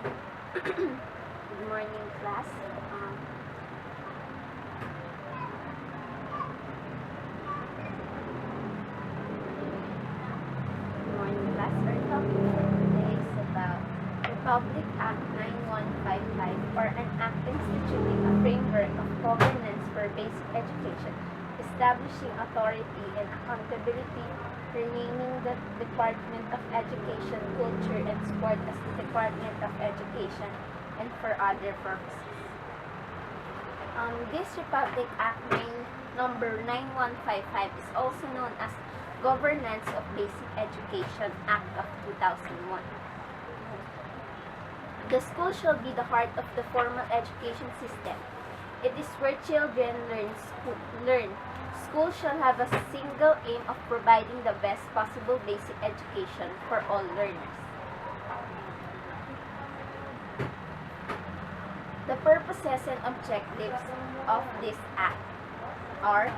Good morning, class. Good morning, class. Our topic for today is about Republic Act 9155, or an act instituting a framework of governance for basic education, establishing authority and accountability, renaming the Department of Education, Culture, and Sport as the Department of Education, and for other purposes. This Republic Act number 9155 is also known as Governance of Basic Education Act of 2001. The school shall be the heart of the formal education system. It is where children learn. School shall have a single aim of providing the best possible basic education for all learners. The purposes and objectives of this act are: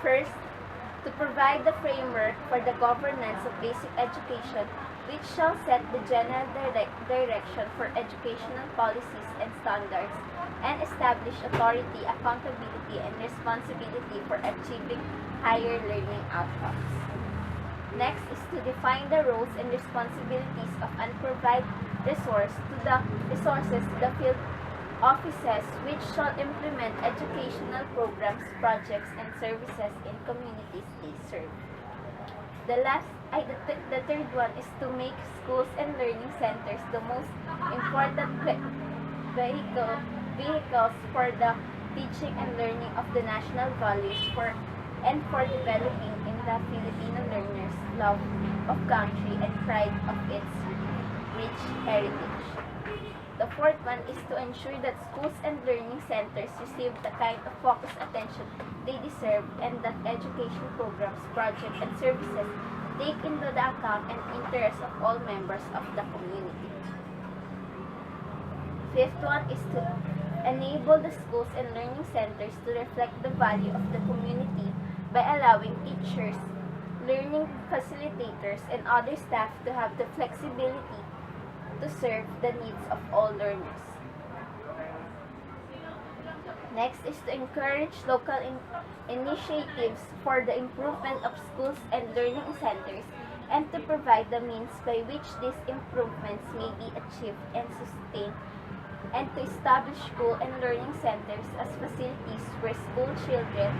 first, to provide the framework for the governance of basic education, which shall set the general direction for educational policies and standards, and establish authority, accountability, and responsibility for achieving higher learning outcomes. Next is to define the roles and responsibilities of and provide resources to the field offices which shall implement educational programs, projects, and services in communities they serve. The third one is to make schools and learning centers the most important vehicles for the teaching and learning of the national values for developing in the Filipino learners love of country and pride of its rich heritage. The fourth one is to ensure that schools and learning centers receive the kind of focused attention they deserve, and that education programs, projects, and services take into the account and interest of all members of the community. Fifth one is to enable the schools and learning centers to reflect the value of the community by allowing teachers, learning facilitators, and other staff to have the flexibility to serve the needs of all learners. Next is to encourage local initiatives for the improvement of schools and learning centers, and to provide the means by which these improvements may be achieved and sustained, and to establish school and learning centers as facilities where school children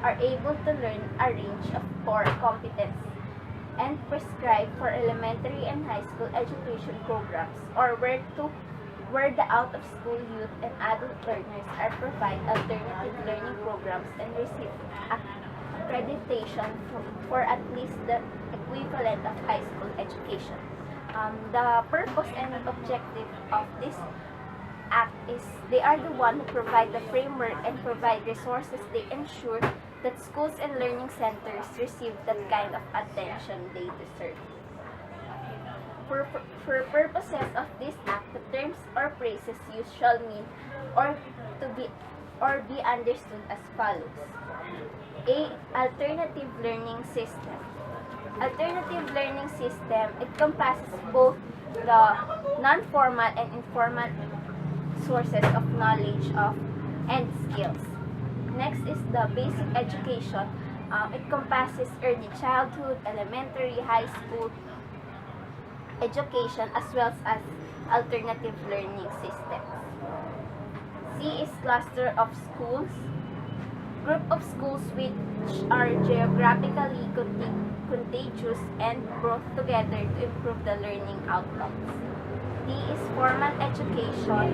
are able to learn a range of core competencies and prescribe for elementary and high school education programs, or where the out-of-school youth and adult learners are provided alternative learning programs and receive accreditation for at least the equivalent of high school education. The purpose and objective of this act is they are the one who provide the framework and provide resources. They ensure that schools and learning centers receive that kind of attention they deserve. For purposes of this act, the terms or phrases used shall mean or be understood as follows. A. Alternative learning system. Alternative learning system encompasses both the non-formal and informal sources of knowledge and skills. Next is the basic education. It encompasses early childhood, elementary, high school education, as well as alternative learning systems. C is cluster of schools. Group of schools which are geographically contiguous and brought together to improve the learning outcomes. D is formal education.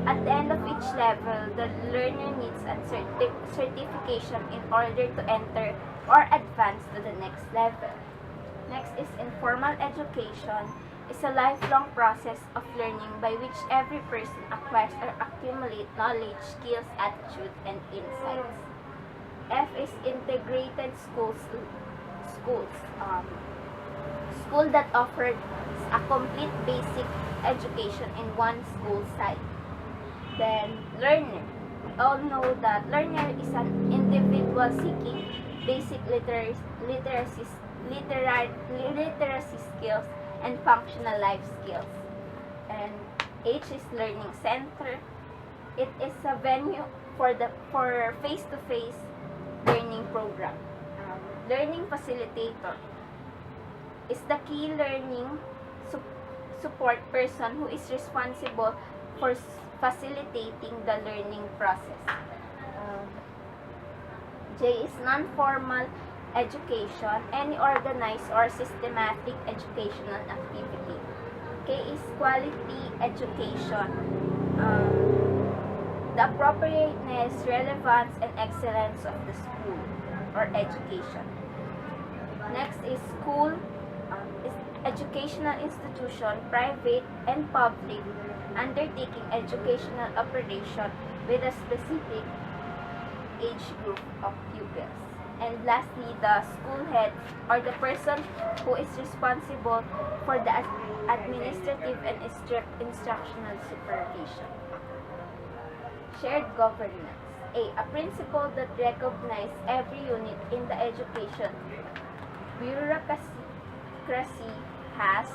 At the end of each level, the learner needs a certification in order to enter or advance to the next level. Next is informal education. It's a lifelong process of learning by which every person acquires or accumulates knowledge, skills, attitude, and insights. F is integrated schools. School that offers a complete basic education in one school site. Then, learner. We all know that learner is an individual seeking basic literacy skills and functional life skills. And H is learning center. It is a venue for face-to-face learning program. Learning facilitator is the key learning support person who is responsible for facilitating the learning process. J is non-formal education, any organized or systematic educational activity. K is quality education, the appropriateness, relevance, and excellence of the school or education. Next is school, is educational institution, private and public, undertaking educational operation with a specific age group of pupils. And lastly, the school head or the person who is responsible for the administrative and instructional supervision. Shared governance. A principle that recognizes every unit in the education bureaucracy has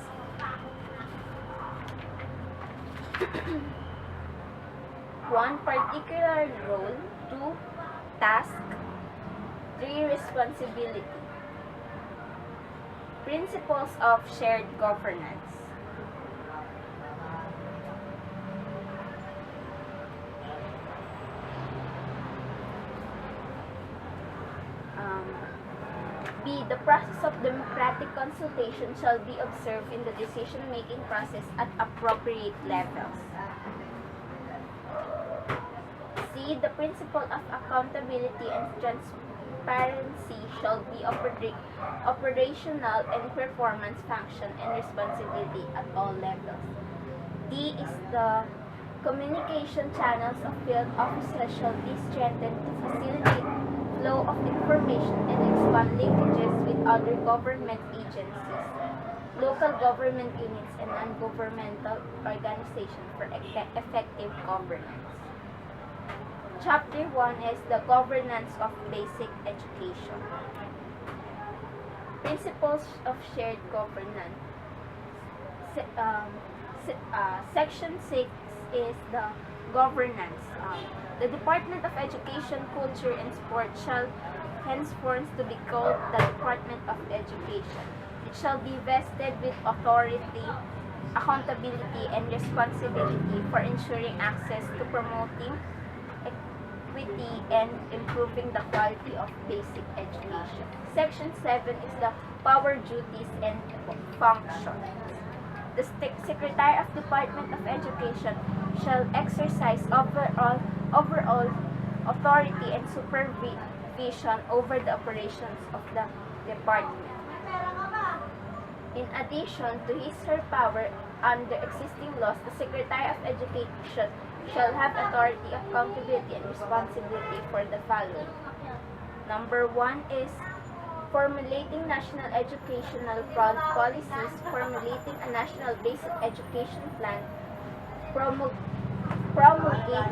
one particular role, two task, three responsibility. Principles of shared governance. B. The process of democratic consultation shall be observed in the decision-making process at appropriate levels. C. The principle of accountability and transparency shall be operational and performance function and responsibility at all levels. D. Is the communication channels of field officers shall be strengthened to facilitate flow of information and expand linkages with other government agencies, local government units, and non-governmental organizations for effective governance. Chapter 1 is the governance of basic education. Principles of shared governance. Section 6 is the governance. The Department of Education, Culture, and Sport shall henceforth to be called the Department of Education. It shall be vested with authority, accountability, and responsibility for ensuring access to promoting equity and improving the quality of basic education. Section 7 is the power, duties, and functions. The Secretary of Department of Education shall exercise overall authority and supervision over the operations of the department. In addition to his/her power under existing laws, the Secretary of Education shall have authority, accountability, and responsibility for the following. Number 1 is formulating national educational policies, formulating a national basic education plan, promulgating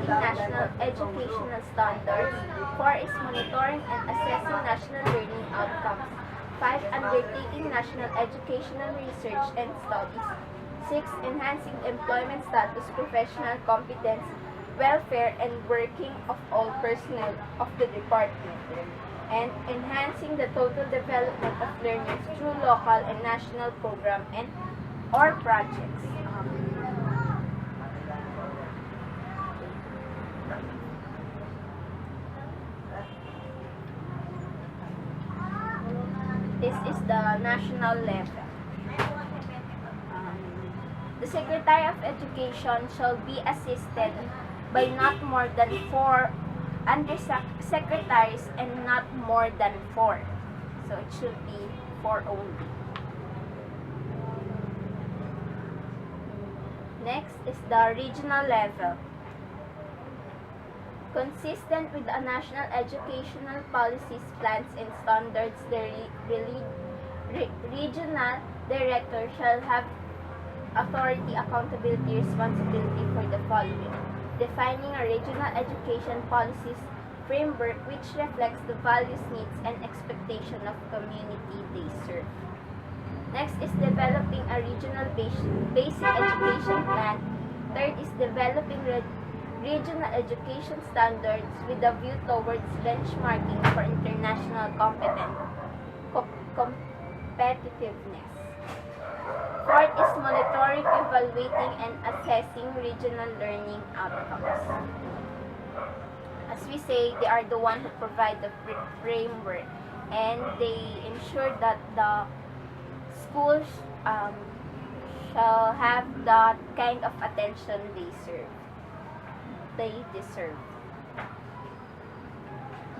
national educational standards. 4 is monitoring and assessing national learning outcomes. 5. Undertaking national educational research and studies. 6. Enhancing the employment status, professional competence, welfare, and working of all personnel of the department. And enhancing the total development of learners through local and national program or projects. This is the national level. The Secretary of Education shall be assisted by not more than 4 undersecretaries and not more than 4. So it should be 4 only. Next is the regional level. Consistent with the national educational policies, plans, and standards, the regional director shall have authority, accountability, responsibility for the following. Defining a regional education policies framework which reflects the values, needs, and expectation of community they serve. Next is developing a regional basic education plan Third is developing regional education standards with a view towards benchmarking for international competitiveness. Fourth is monitoring, evaluating, and assessing regional learning outcomes. As we say, they are the ones who provide the framework, and they ensure that the schools shall have that kind of attention they deserve.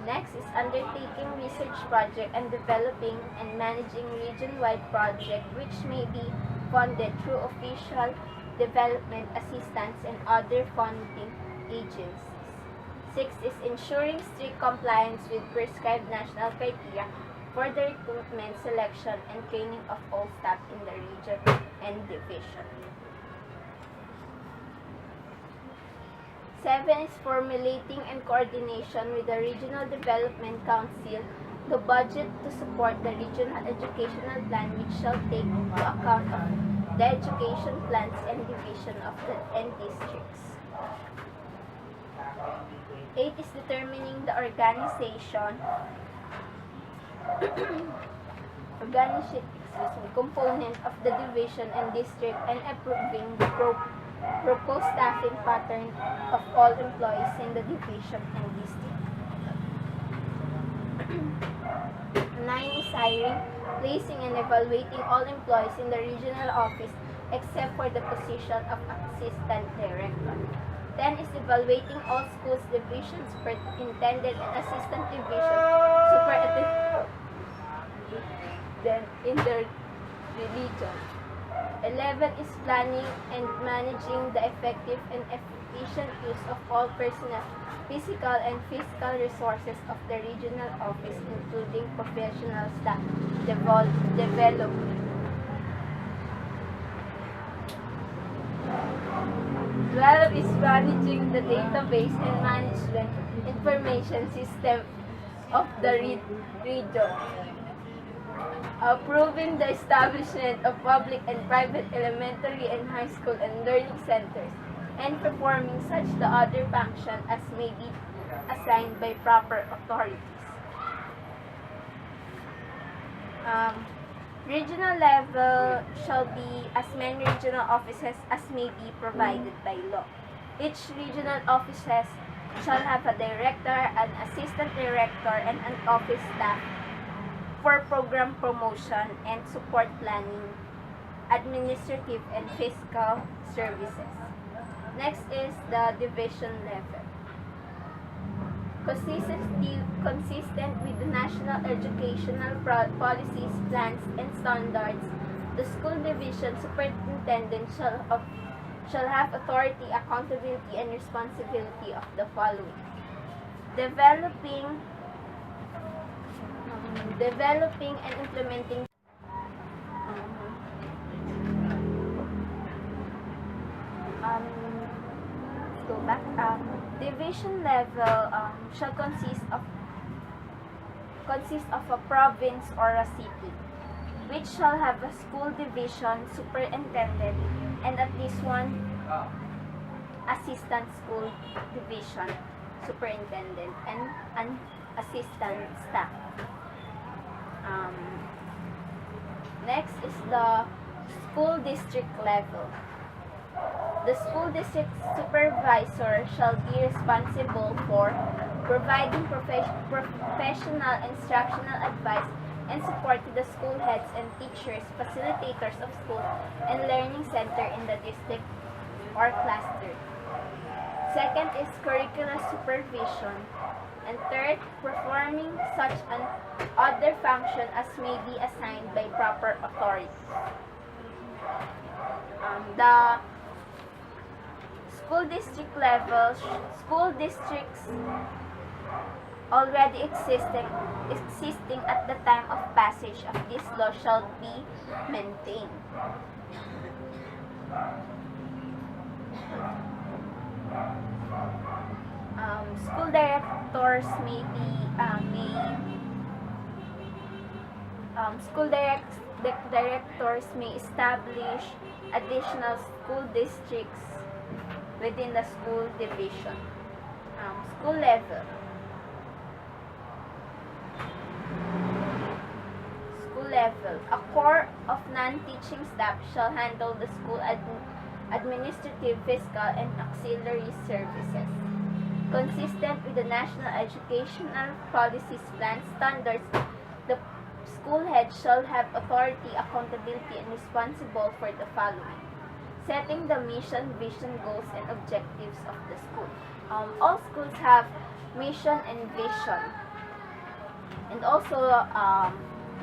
Next is undertaking research project and developing and managing region-wide project which may be funded through official development assistance and other funding agencies. Six is ensuring strict compliance with prescribed national criteria for the recruitment, selection, and training of all staff in the region and division. 7 is formulating and coordination with the Regional Development Council the budget to support the regional educational plan which shall take into account of the education plans and division of the and districts. 8 is determining the component of the division and district and approving the proposed staffing pattern of all employees in the division and district. 9 is hiring, placing, and evaluating all employees in the regional office except for the position of assistant director. 10 is evaluating all schools division superintendent and assistant division superintendent in the region. 11 is planning and managing the effective and efficient use of all personnel, physical and fiscal resources of the regional office, including professional staff development. 12 is managing the database and management information system of the region. Approving the establishment of public and private elementary and high school and learning centers, and performing such the other function as may be assigned by proper authorities. Regional level shall be as many regional offices as may be provided by law. Each regional offices shall have a director, an assistant director, and an office staff for program promotion and support planning, administrative and fiscal services. Next is the division level. Consistent with the national educational policies, plans, and standards, the school division superintendent shall have authority, accountability, and responsibility of the following: developing and implementing division level shall consist of a province or a city, which shall have a school division superintendent and at least one assistant school division superintendent and an assistant staff. Next is the school district level. The school district supervisor shall be responsible for providing professional instructional advice and support to the school heads and teachers, facilitators of school and learning center in the district or cluster. Second is curricular supervision. And third, performing such an other function as may be assigned by proper authority. The school district level, school districts already existing at the time of passage of this law shall be maintained. School directors directors may establish additional school districts within the school division. School level. School level. A core of non-teaching staff shall handle the school administrative, fiscal, and auxiliary services. Consistent with the National Educational Policies Plan standards, the school head shall have authority, accountability, and responsible for the following: setting the mission, vision, goals, and objectives of the school. All schools have mission and vision, and also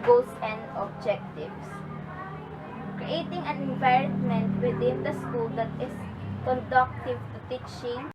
goals and objectives. Creating an environment within the school that is conducive to teaching,